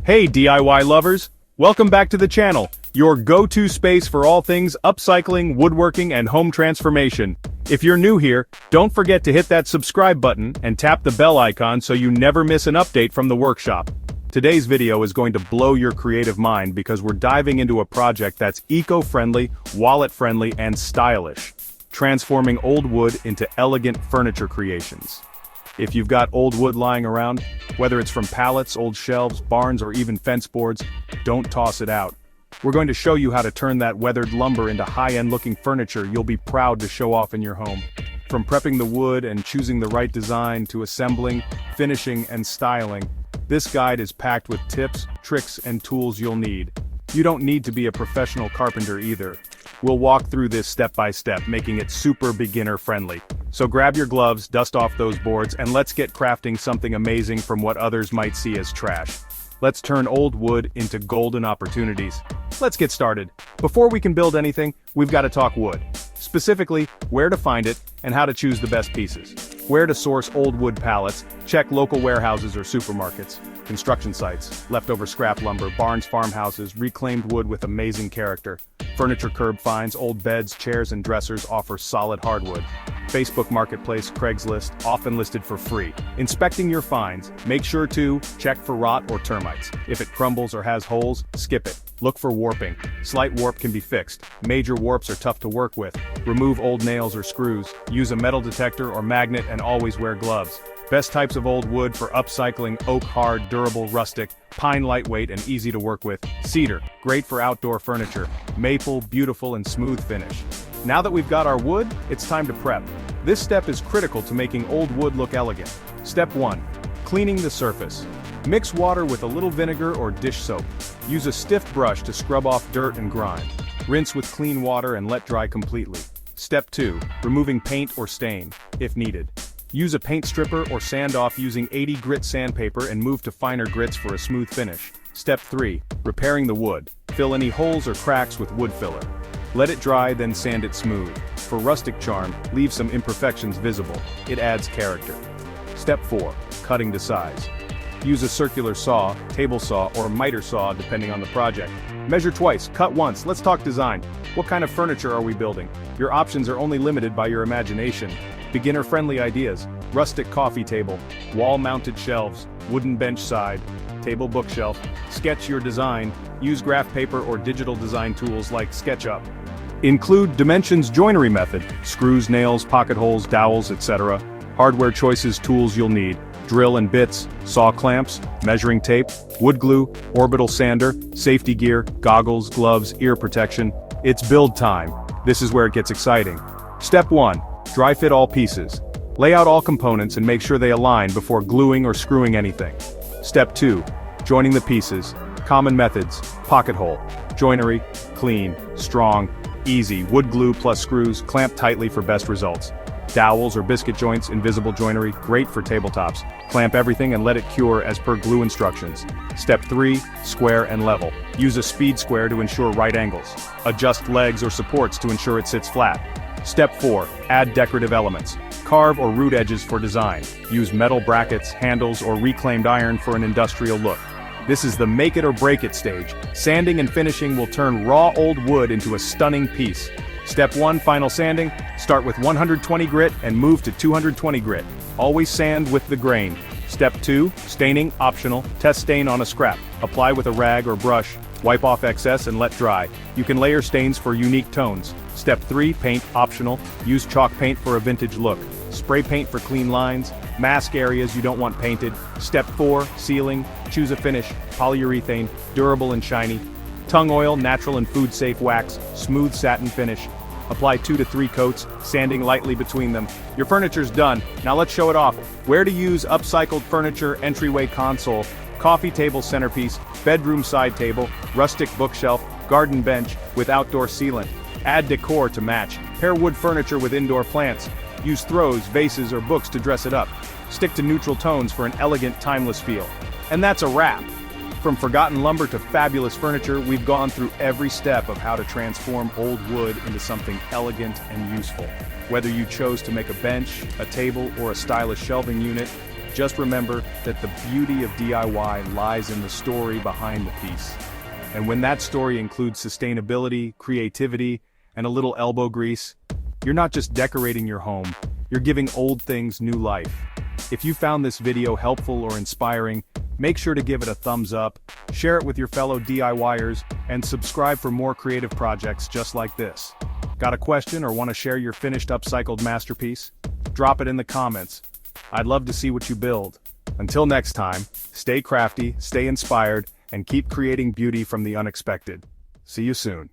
Hey DIY lovers! Welcome back to the channel, your go-to space for all things upcycling, woodworking, and home transformation. If you're new here, don't forget to hit that subscribe button and tap the bell icon so you never miss an update from the workshop. Today's video is going to blow your creative mind because we're diving into a project that's eco-friendly, wallet-friendly, and stylish. Transforming old wood into elegant furniture creations. If you've got old wood lying around, whether it's from pallets, old shelves, barns, or even fence boards, don't toss it out. We're going to show you how to turn that weathered lumber into high-end looking furniture you'll be proud to show off in your home. From prepping the wood and choosing the right design to assembling, finishing, and styling, this guide is packed with tips, tricks, and tools you'll need. You don't need to be a professional carpenter either. We'll walk through this step by step, making it super beginner friendly. So grab your gloves, dust off those boards, and let's get crafting something amazing from what others might see as trash. Let's turn old wood into golden opportunities. Let's get started. Before we can build anything, we've got to talk wood. Specifically, where to find it, and how to choose the best pieces. Where to source old wood pallets, check local warehouses or supermarkets. Construction sites, leftover scrap lumber, barns, farmhouses, reclaimed wood with amazing character. Furniture curb finds, old beds, chairs, and dressers offer solid hardwood. Facebook Marketplace, Craigslist, often listed for free. Inspecting your finds, make sure to check for rot or termites. If it crumbles or has holes, skip it. Look for warping. Slight warp can be fixed. Major warps are tough to work with. Remove old nails or screws. Use a metal detector or magnet and always wear gloves. Best types of old wood for upcycling: oak hard, durable, rustic; pine lightweight and easy to work with; cedar, great for outdoor furniture; maple, beautiful and smooth finish. Now that we've got our wood, it's time to prep. This step is critical to making old wood look elegant. Step 1. Cleaning the surface. Mix water with a little vinegar or dish soap. Use a stiff brush to scrub off dirt and grime. Rinse with clean water and let dry completely. Step 2. Removing paint or stain, if needed. Use a paint stripper or sand off using 80 grit sandpaper and move to finer grits for a smooth finish. Step 3. Repairing the wood. Fill any holes or cracks with wood filler. Let it dry, then sand it smooth. For rustic charm, leave some imperfections visible. It adds character. Step 4. Cutting to size. Use a circular saw, table saw, or miter saw depending on the project. Measure twice, cut once. Let's talk design. What kind of furniture are we building? Your options are only limited by your imagination. Beginner-friendly ideas: rustic coffee table, wall-mounted shelves, wooden bench side, table bookshelf. Sketch your design. Use graph paper or digital design tools like SketchUp. Include dimensions joinery method: screws, nails, pocket holes, dowels, etc. Hardware choices: tools you'll need: drill and bits, saw clamps, measuring tape, wood glue, orbital sander, safety gear, goggles, gloves, ear protection. It's build time. This is where it gets exciting. Step 1. Dry fit all pieces. Lay out all components and make sure they align before gluing or screwing anything. Step 2. Joining the pieces. Common methods: pocket hole, joinery, clean, strong, easy, wood glue plus screws, clamp tightly for best results. Dowels or biscuit joints, invisible joinery, great for tabletops. Clamp everything and let it cure as per glue instructions. Step 3. Square and level. Use a speed square to ensure right angles. Adjust legs or supports to ensure it sits flat. Step 4. Add decorative elements. Carve or root edges for design. Use metal brackets, handles, or reclaimed iron for an industrial look. This is the make it or break it stage. Sanding and finishing will turn raw old wood into a stunning piece. Step 1. Final sanding. Start with 120 grit and move to 220 grit. Always sand with the grain. Step 2. Staining, optional. Test stain on a scrap. Apply with a rag or brush. Wipe off excess and let dry. You can layer stains for unique tones. Step 3. Paint, optional. Use chalk paint for a vintage look. Spray paint for clean lines. Mask areas you don't want painted. Step 4. Sealing. Choose a finish: polyurethane, durable and shiny. Tung oil, natural and food-safe wax, smooth satin finish. Apply 2 to 3 coats, sanding lightly between them. Your furniture's done. Now let's show it off. Where to use upcycled furniture: entryway console, coffee table centerpiece, bedroom side table, rustic bookshelf, garden bench with outdoor sealant. Add decor to match. Pair wood furniture with indoor plants. Use throws, vases, or books to dress it up. Stick to neutral tones for an elegant, timeless feel. And that's a wrap. From forgotten lumber to fabulous furniture, we've gone through every step of how to transform old wood into something elegant and useful. Whether you chose to make a bench, a table, or a stylish shelving unit, Just remember that the beauty of DIY lies in the story behind the piece. And when that story includes sustainability, creativity, and a little elbow grease, you're not just decorating your home, you're giving old things new life. If you found this video helpful or inspiring, make sure to give it a thumbs up, share it with your fellow DIYers, and subscribe for more creative projects just like this. Got a question or want to share your finished upcycled masterpiece? Drop it in the comments. I'd love to see what you build. Until next time, stay crafty, stay inspired, and keep creating beauty from the unexpected. See you soon.